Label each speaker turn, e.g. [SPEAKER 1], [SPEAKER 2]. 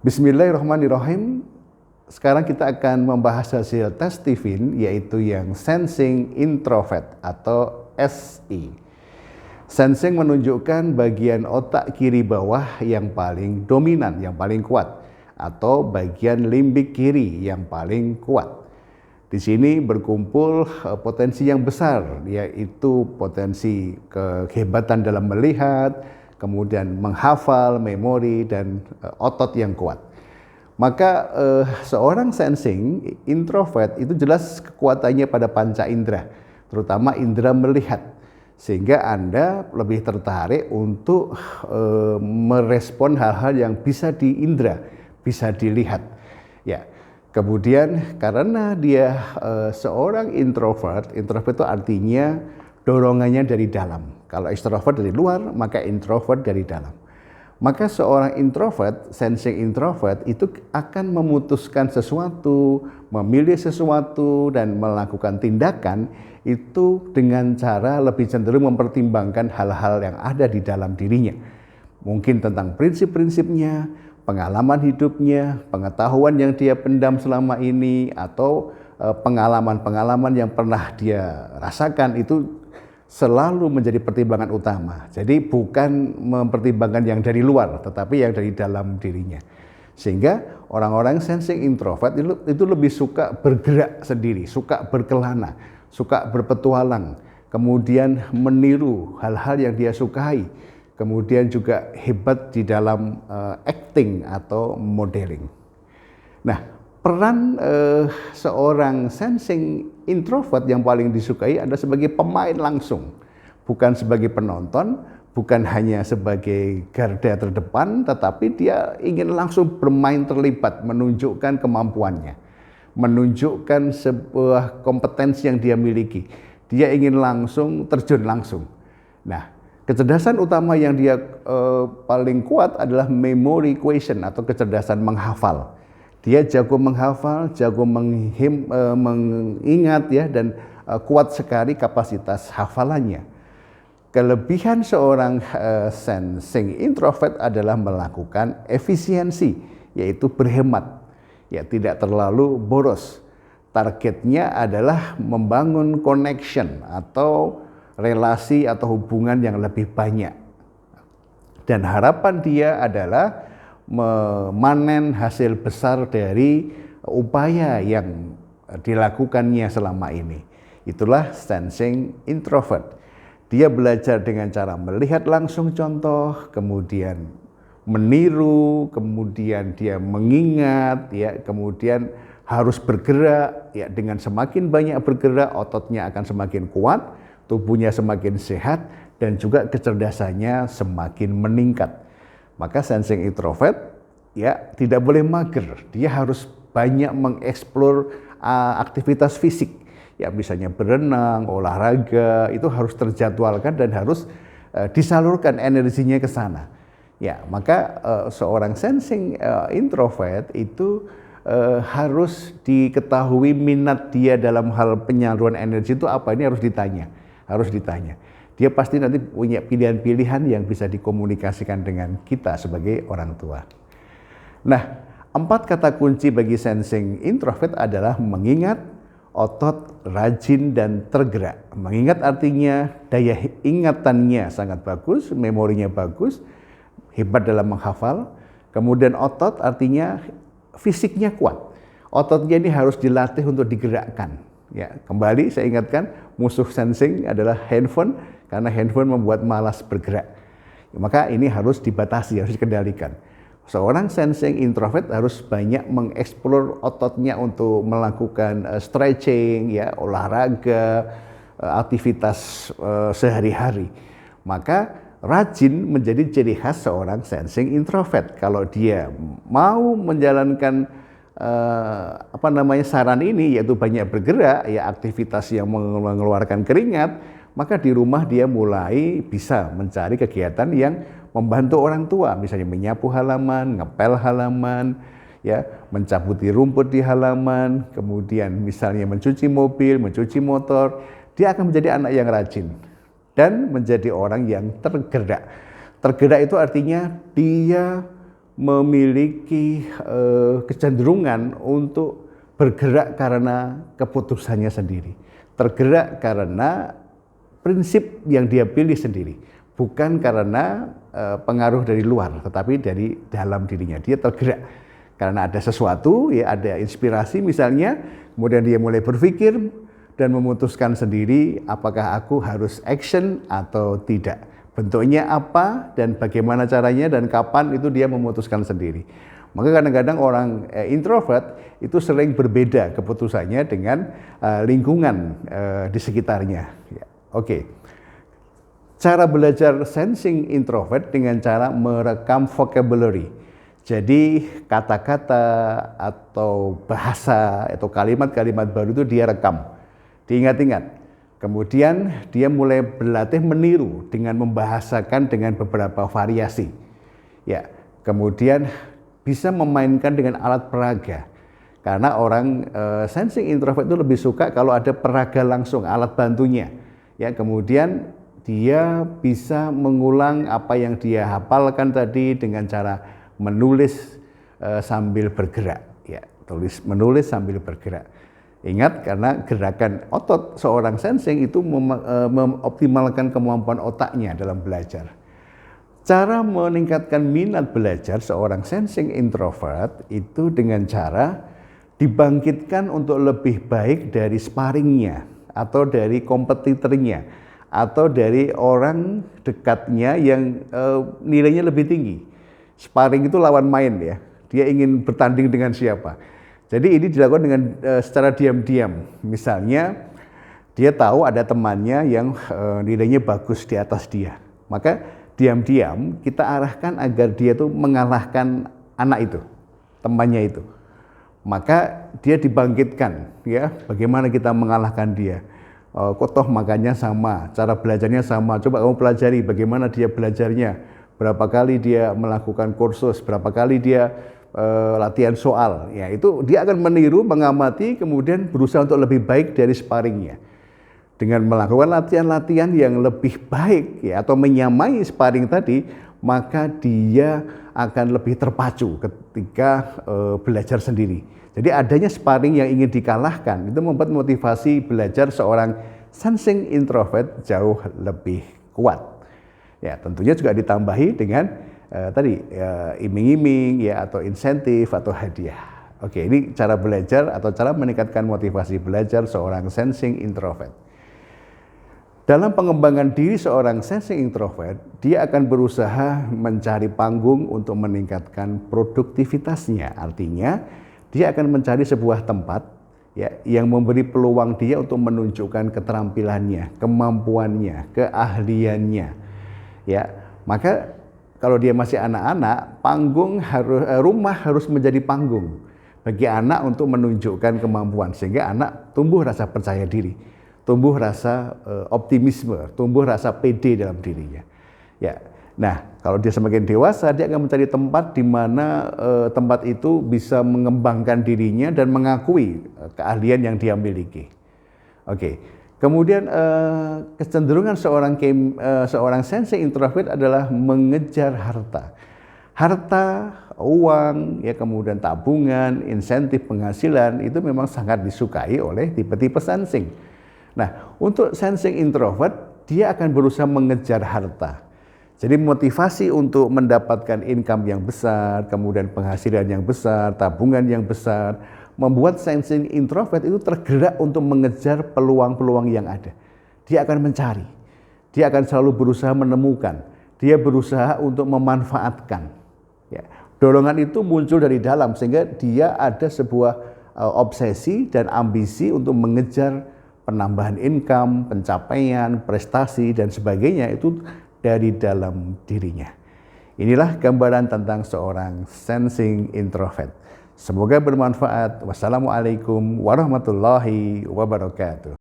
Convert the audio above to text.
[SPEAKER 1] Bismillahirrahmanirrahim. Sekarang kita akan membahas hasil tes Stephen, yaitu yang Sensing Introvert atau SI. Sensing menunjukkan bagian otak kiri bawah yang paling dominan, yang paling kuat, atau bagian limbik kiri yang paling kuat. Di sini berkumpul potensi yang besar, yaitu potensi kehebatan dalam melihat, kemudian menghafal, memori, dan otot yang kuat. Maka seorang sensing introvert itu jelas kekuatannya pada panca indera, terutama indera melihat, sehingga Anda lebih tertarik untuk merespon hal-hal yang bisa diindra, bisa dilihat. Ya, kemudian karena dia seorang introvert itu artinya dorongannya dari dalam. Kalau extrovert dari luar, maka introvert dari dalam. Maka seorang introvert, sensing introvert itu akan memutuskan sesuatu, memilih sesuatu, dan melakukan tindakan itu dengan cara lebih cenderung mempertimbangkan hal-hal yang ada di dalam dirinya. Mungkin tentang prinsip-prinsipnya, pengalaman hidupnya, pengetahuan yang dia pendam selama ini, atau pengalaman-pengalaman yang pernah dia rasakan itu selalu menjadi pertimbangan utama. Jadi bukan mempertimbangkan yang dari luar, tetapi yang dari dalam dirinya. Sehingga orang-orang sensing introvert itu lebih suka bergerak sendiri, suka berkelana, suka berpetualang, kemudian meniru hal-hal yang dia sukai, kemudian juga hebat di dalam acting atau modeling. Nah, peran seorang sensing introvert yang paling disukai adalah sebagai pemain langsung, bukan sebagai penonton, bukan hanya sebagai garda terdepan, tetapi dia ingin langsung bermain terlibat, menunjukkan kemampuannya, menunjukkan sebuah kompetensi yang dia miliki. Dia ingin langsung terjun langsung. Nah, kecerdasan utama yang dia paling kuat adalah memory quotient atau kecerdasan menghafal. Dia jago menghafal, jago mengingat ya, dan kuat sekali kapasitas hafalannya. Kelebihan seorang sensing introvert adalah melakukan efisiensi, yaitu berhemat, ya tidak terlalu boros. Targetnya adalah membangun connection atau relasi atau hubungan yang lebih banyak. Dan harapan dia adalah memanen hasil besar dari upaya yang dilakukannya selama ini. Itulah sensing introvert. Dia belajar dengan cara melihat langsung contoh, kemudian meniru, kemudian dia mengingat, ya, kemudian harus bergerak, ya, dengan semakin banyak bergerak, ototnya akan semakin kuat, tubuhnya semakin sehat, dan juga kecerdasannya semakin meningkat. Maka sensing introvert ya tidak boleh mager, dia harus banyak mengeksplor aktivitas fisik, ya misalnya berenang, olahraga, itu harus terjadwalkan dan harus disalurkan energinya ke sana. Ya, maka seorang sensing introvert itu harus diketahui minat dia dalam hal penyaluran energi itu apa, ini harus ditanya. Dia pasti nanti punya pilihan-pilihan yang bisa dikomunikasikan dengan kita sebagai orang tua. Nah, 4 kata kunci bagi sensing introvert adalah mengingat, otot, rajin, dan tergerak. Mengingat artinya daya ingatannya sangat bagus, memorinya bagus, hebat dalam menghafal. Kemudian otot artinya fisiknya kuat. Ototnya ini harus dilatih untuk digerakkan. Ya, kembali saya ingatkan, musuh sensing adalah handphone, karena handphone membuat malas bergerak. Maka ini harus dibatasi, harus dikendalikan. Seorang sensing introvert harus banyak mengeksplor ototnya untuk melakukan stretching, ya, olahraga, aktivitas sehari-hari. Maka rajin menjadi ciri khas seorang sensing introvert. Kalau dia mau menjalankan saran ini, yaitu banyak bergerak, ya, aktivitas yang mengeluarkan keringat, maka di rumah dia mulai bisa mencari kegiatan yang membantu orang tua, misalnya menyapu halaman, ngepel halaman, ya, mencabuti rumput di halaman, kemudian misalnya mencuci mobil, mencuci motor. Dia akan menjadi anak yang rajin dan menjadi orang yang tergerak. Tergerak itu artinya dia memiliki kecenderungan untuk bergerak karena keputusannya sendiri, tergerak karena prinsip yang dia pilih sendiri, bukan karena pengaruh dari luar, tetapi dari dalam dirinya. Dia tergerak karena ada sesuatu, ya ada inspirasi misalnya, kemudian dia mulai berpikir dan memutuskan sendiri apakah aku harus action atau tidak. Bentuknya apa dan bagaimana caranya dan kapan, itu dia memutuskan sendiri. Maka kadang-kadang orang introvert itu sering berbeda keputusannya dengan lingkungan di sekitarnya. Ya, oke. Cara belajar sensing introvert dengan cara merekam vocabulary. Jadi kata-kata atau bahasa atau kalimat-kalimat baru itu dia rekam, diingat-ingat. Kemudian dia mulai berlatih meniru dengan membahasakan dengan beberapa variasi. Ya, kemudian bisa memainkan dengan alat peraga. Karena orang sensing introvert itu lebih suka kalau ada peraga langsung, alat bantunya. Ya, kemudian dia bisa mengulang apa yang dia hafalkan tadi dengan cara menulis sambil bergerak. Ya, menulis sambil bergerak. Ingat, karena gerakan otot seorang sensing itu mengoptimalkan kemampuan otaknya dalam belajar. Cara meningkatkan minat belajar seorang sensing introvert itu dengan cara dibangkitkan untuk lebih baik dari sparringnya, atau dari kompetitornya, atau dari orang dekatnya yang nilainya lebih tinggi. Sparring itu lawan main ya, dia ingin bertanding dengan siapa. Jadi ini dilakukan dengan secara diam-diam. Misalnya dia tahu ada temannya yang nilainya bagus di atas dia. Maka diam-diam kita arahkan agar dia tuh mengalahkan anak itu, temannya itu. Maka dia dibangkitkan, ya, bagaimana kita mengalahkan dia. Kok toh makannya sama, cara belajarnya sama. Coba kamu pelajari bagaimana dia belajarnya. Berapa kali dia melakukan kursus, berapa kali dia latihan soal, ya itu dia akan meniru, mengamati, kemudian berusaha untuk lebih baik dari sparringnya. Dengan melakukan latihan-latihan yang lebih baik, ya, atau menyamai sparring tadi, maka dia akan lebih terpacu ketika belajar sendiri. Jadi adanya sparring yang ingin dikalahkan itu membuat motivasi belajar seorang sensing introvert jauh lebih kuat. Ya, tentunya juga ditambahi dengan tadi iming-iming, ya, atau insentif atau hadiah. Oke, ini cara belajar atau cara meningkatkan motivasi belajar seorang sensing introvert. Dalam pengembangan diri seorang sensing introvert, dia akan berusaha mencari panggung untuk meningkatkan produktivitasnya. Artinya, dia akan mencari sebuah tempat, ya, yang memberi peluang dia untuk menunjukkan keterampilannya, kemampuannya, keahliannya. Ya, maka kalau dia masih anak-anak, rumah harus menjadi panggung bagi anak untuk menunjukkan kemampuan, sehingga anak tumbuh rasa percaya diri, tumbuh rasa optimisme, tumbuh rasa pede dalam dirinya. Ya, nah kalau dia semakin dewasa, dia akan mencari tempat di mana tempat itu bisa mengembangkan dirinya dan mengakui keahlian yang dia miliki. Oke. Kemudian kecenderungan seorang sensing introvert adalah mengejar harta. Harta, uang, ya, kemudian tabungan, insentif penghasilan itu memang sangat disukai oleh tipe-tipe sensing. Nah, untuk sensing introvert, dia akan berusaha mengejar harta. Jadi motivasi untuk mendapatkan income yang besar, kemudian penghasilan yang besar, tabungan yang besar, membuat sensing introvert itu tergerak untuk mengejar peluang-peluang yang ada. Dia akan mencari, dia akan selalu berusaha menemukan, dia berusaha untuk memanfaatkan. Ya, dorongan itu muncul dari dalam sehingga dia ada sebuah obsesi dan ambisi untuk mengejar penambahan income, pencapaian, prestasi dan sebagainya itu dari dalam dirinya. Inilah gambaran tentang seorang sensing introvert. Semoga bermanfaat. Wassalamualaikum warahmatullahi wabarakatuh.